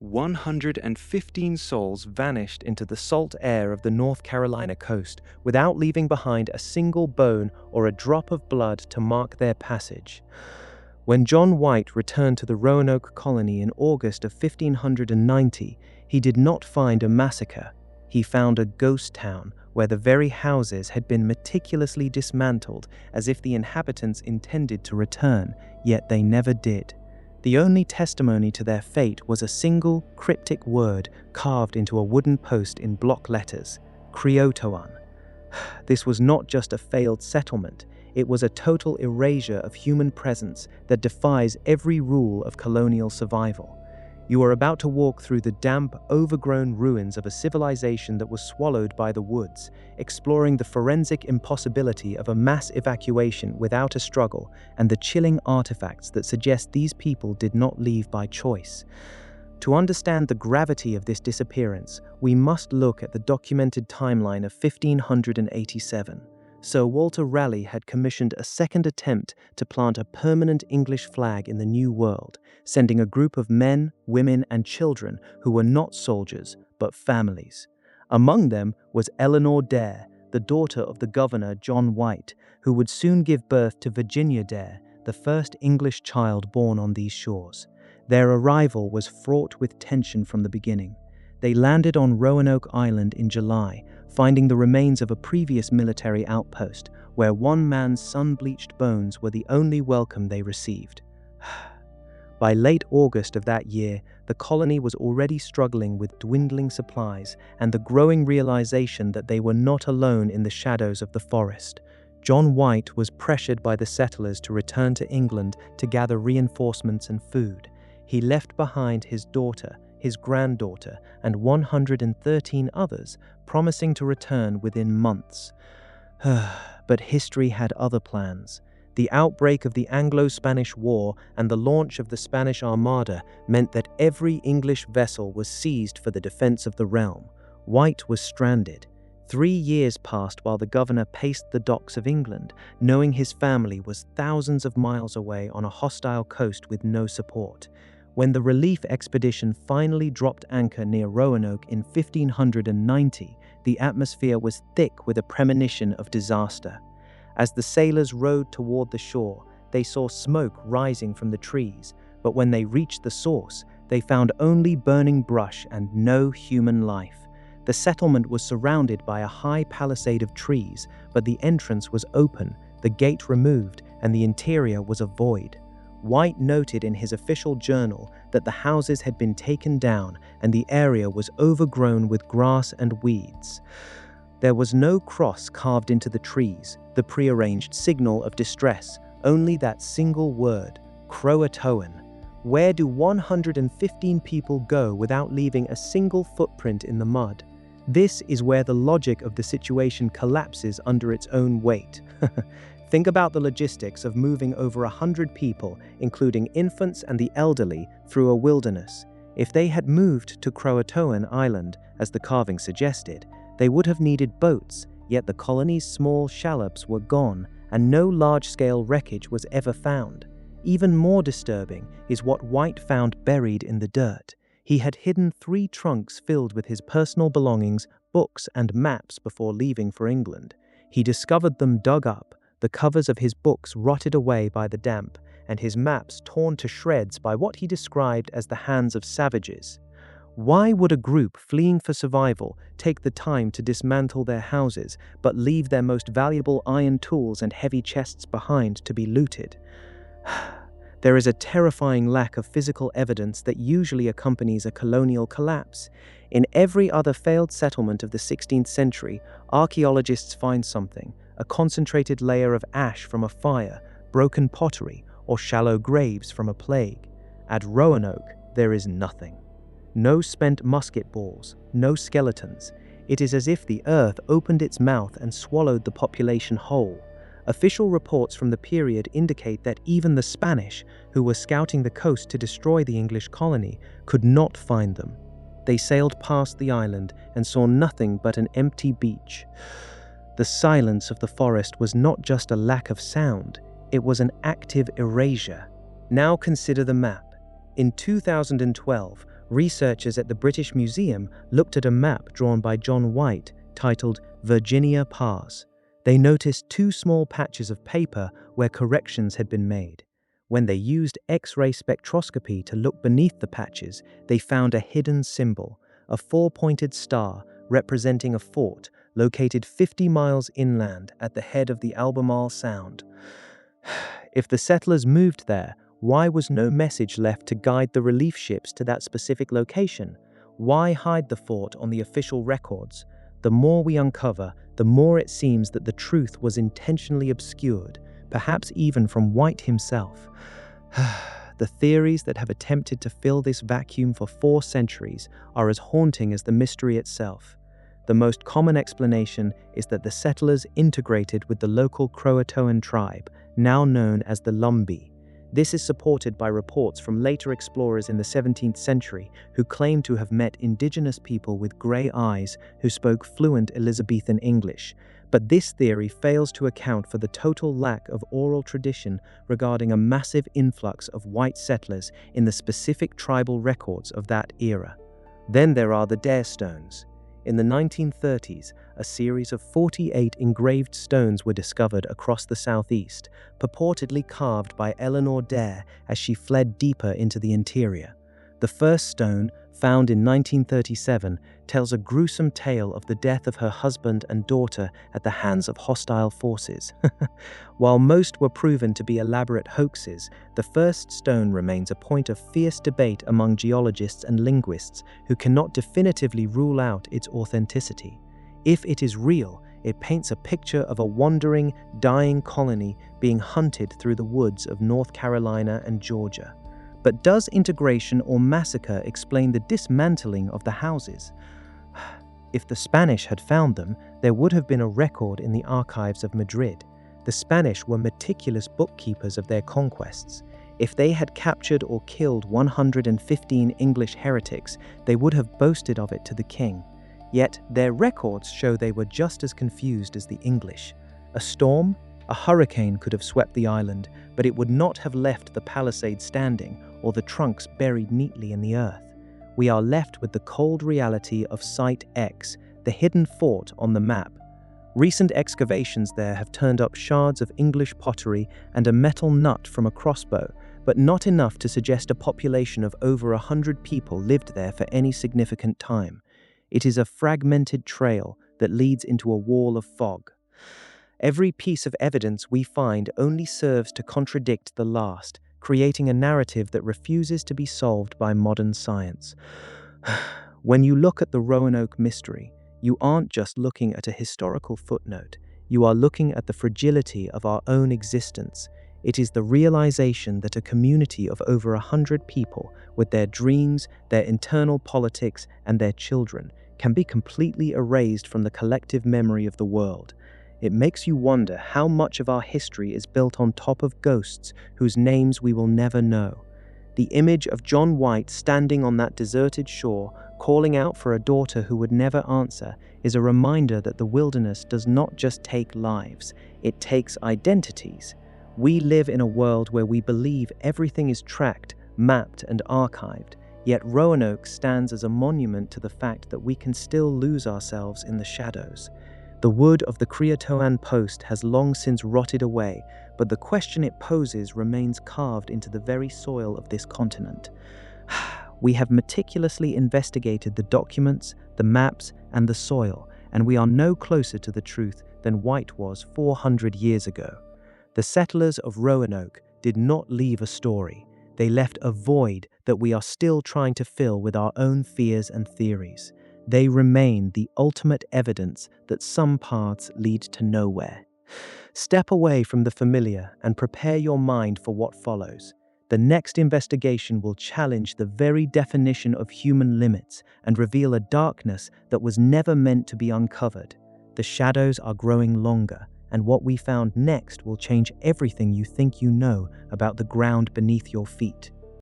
115 souls vanished into the salt air of the North Carolina coast without leaving behind a single bone or a drop of blood to mark their passage. When John White returned to the Roanoke Colony in August of 1590, he did not find a massacre. He found a ghost town where the very houses had been meticulously dismantled as if the inhabitants intended to return, yet they never did. The only testimony to their fate was a single, cryptic word carved into a wooden post in block letters: CROATOAN. This was not just a failed settlement, it was a total erasure of human presence that defies every rule of colonial survival. You are about to walk through the damp, overgrown ruins of a civilization that was swallowed by the woods, exploring the forensic impossibility of a mass evacuation without a struggle and the chilling artifacts that suggest these people did not leave by choice. To understand the gravity of this disappearance, we must look at the documented timeline of 1587. Sir Walter Raleigh had commissioned a second attempt to plant a permanent English flag in the New World, sending a group of men, women, and children who were not soldiers, but families. Among them was Eleanor Dare, the daughter of the governor John White, who would soon give birth to Virginia Dare, the first English child born on these shores. Their arrival was fraught with tension from the beginning. They landed on Roanoke Island in July, finding the remains of a previous military outpost, where one man's sun-bleached bones were the only welcome they received. By late August of that year, the colony was already struggling with dwindling supplies and the growing realization that they were not alone in the shadows of the forest. John White was pressured by the settlers to return to England to gather reinforcements and food. He left behind his daughter, his granddaughter, and 113 others, promising to return within months. But history had other plans. The outbreak of the Anglo-Spanish War and the launch of the Spanish Armada meant that every English vessel was seized for the defense of the realm. White was stranded. 3 years passed while the governor paced the docks of England, knowing his family was thousands of miles away on a hostile coast with no support. When the relief expedition finally dropped anchor near Roanoke in 1590, the atmosphere was thick with a premonition of disaster. As the sailors rowed toward the shore, they saw smoke rising from the trees, but when they reached the source, they found only burning brush and no human life. The settlement was surrounded by a high palisade of trees, but the entrance was open, the gate removed, and the interior was a void. White noted in his official journal that the houses had been taken down and the area was overgrown with grass and weeds. There was no cross carved into the trees, the prearranged signal of distress, only that single word, CROATOAN. Where do 115 people go without leaving a single footprint in the mud? This is where the logic of the situation collapses under its own weight. Think about the logistics of moving over 100 people, including infants and the elderly, through a wilderness. If they had moved to CROATOAN Island, as the carving suggested, they would have needed boats, yet the colony's small shallops were gone, and no large-scale wreckage was ever found. Even more disturbing is what White found buried in the dirt. He had hidden 3 trunks filled with his personal belongings, books, and maps before leaving for England. He discovered them dug up, the covers of his books rotted away by the damp, and his maps torn to shreds by what he described as the hands of savages. Why would a group fleeing for survival take the time to dismantle their houses, but leave their most valuable iron tools and heavy chests behind to be looted? There is a terrifying lack of physical evidence that usually accompanies a colonial collapse. In every other failed settlement of the 16th century, archaeologists find something: a concentrated layer of ash from a fire, broken pottery, or shallow graves from a plague. At Roanoke, there is nothing. No spent musket balls, no skeletons. It is as if the earth opened its mouth and swallowed the population whole. Official reports from the period indicate that even the Spanish, who were scouting the coast to destroy the English colony, could not find them. They sailed past the island and saw nothing but an empty beach. The silence of the forest was not just a lack of sound, it was an active erasure. Now consider the map. In 2012, Researchers at the British Museum looked at a map drawn by John White titled Virginia Pass. They noticed two small patches of paper where corrections had been made. When they used X-ray spectroscopy to look beneath the patches, they found a hidden symbol, a four-pointed star representing a fort located 50 miles inland at the head of the Albemarle Sound. If the settlers moved there, why was no message left to guide the relief ships to that specific location? Why hide the fort on the official records? The more we uncover, the more it seems that the truth was intentionally obscured, perhaps even from White himself. The theories that have attempted to fill this vacuum for 4 centuries are as haunting as the mystery itself. The most common explanation is that the settlers integrated with the local CROATOAN tribe, now known as the Lumbee. This is supported by reports from later explorers in the 17th century who claim to have met indigenous people with grey eyes who spoke fluent Elizabethan English. But this theory fails to account for the total lack of oral tradition regarding a massive influx of white settlers in the specific tribal records of that era. Then there are the Dare stones. In the 1930s, a series of 48 engraved stones were discovered across the southeast, purportedly carved by Eleanor Dare as she fled deeper into the interior. The first stone, found in 1937, tells a gruesome tale of the death of her husband and daughter at the hands of hostile forces. While most were proven to be elaborate hoaxes, the first stone remains a point of fierce debate among geologists and linguists who cannot definitively rule out its authenticity. If it is real, it paints a picture of a wandering, dying colony being hunted through the woods of North Carolina and Georgia. But does integration or massacre explain the dismantling of the houses? If the Spanish had found them, there would have been a record in the archives of Madrid. The Spanish were meticulous bookkeepers of their conquests. If they had captured or killed 115 English heretics, they would have boasted of it to the king. Yet their records show they were just as confused as the English. A storm? A hurricane could have swept the island, but it would not have left the palisade standing or the trunks buried neatly in the earth. We are left with the cold reality of Site X, the hidden fort on the map. Recent excavations there have turned up shards of English pottery and a metal nut from a crossbow, but not enough to suggest a population of over 100 people lived there for any significant time. It is a fragmented trail that leads into a wall of fog. Every piece of evidence we find only serves to contradict the last, creating a narrative that refuses to be solved by modern science. When you look at the Roanoke mystery, you aren't just looking at a historical footnote. You are looking at the fragility of our own existence. It is the realization that a community of over 100 people, with their dreams, their internal politics, and their children, can be completely erased from the collective memory of the world. It makes you wonder how much of our history is built on top of ghosts whose names we will never know. The image of John White standing on that deserted shore, calling out for a daughter who would never answer, is a reminder that the wilderness does not just take lives, it takes identities. We live in a world where we believe everything is tracked, mapped, and archived, yet Roanoke stands as a monument to the fact that we can still lose ourselves in the shadows. The wood of the CROATOAN post has long since rotted away, but the question it poses remains carved into the very soil of this continent. We have meticulously investigated the documents, the maps, and the soil, and we are no closer to the truth than White was 400 years ago. The settlers of Roanoke did not leave a story. They left a void that we are still trying to fill with our own fears and theories. They remain the ultimate evidence that some paths lead to nowhere. Step away from the familiar and prepare your mind for what follows. The next investigation will challenge the very definition of human limits and reveal a darkness that was never meant to be uncovered. The shadows are growing longer, and what we found next will change everything you think you know about the ground beneath your feet.